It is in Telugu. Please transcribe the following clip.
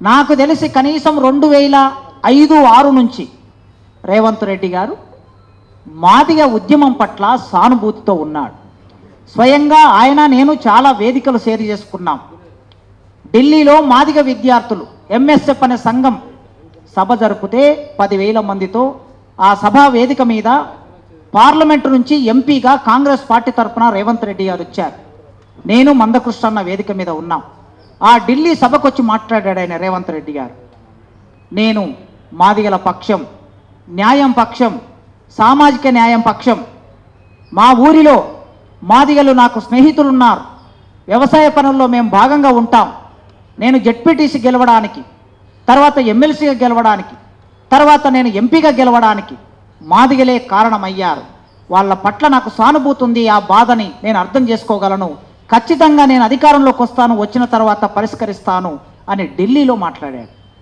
నాకు తెలిసి కనీసం 2005-6 నుంచి రేవంత్ రెడ్డి గారు మాదిగ ఉద్యమం పట్ల సానుభూతితో ఉన్నాడు. స్వయంగా ఆయన నేను చాలా వేదికలు షేర్ చేసుకున్నాం. ఢిల్లీలో మాదిగ విద్యార్థులు ఎంఎస్ఎఫ్ అనే సంఘం సభ జరిపితే 10,000 మందితో ఆ సభా వేదిక మీద పార్లమెంటు నుంచి ఎంపీగా కాంగ్రెస్ పార్టీ తరఫున రేవంత్ రెడ్డి గారు వచ్చారు. నేను మందకృష్ణ అన్న వేదిక మీద ఉన్నాం. ఆ ఢిల్లీ సభకు వచ్చి మాట్లాడాడు ఆయన రేవంత్ రెడ్డి గారు. నేను మాదిగల పక్షం, న్యాయం పక్షం, సామాజిక న్యాయం పక్షం. మా ఊరిలో మాదిగలు నాకు స్నేహితులు ఉన్నారు. వ్యవసాయ పనుల్లో మేము భాగంగా ఉంటాం. నేను జెడ్పీటీసీ గెలవడానికి, తర్వాత ఎమ్మెల్సీగా గెలవడానికి, తర్వాత నేను ఎంపీగా గెలవడానికి మాదిగలే కారణమయ్యారు. వాళ్ళ పట్ల నాకు సానుభూతి ఉంది. ఆ బాధని నేను అర్థం చేసుకోగలను. ఖచ్చితంగా నేను అధికారంలోకి వస్తాను, వచ్చిన తర్వాత పరిష్కరిస్తాను అని ఢిల్లీలో మాట్లాడాడు.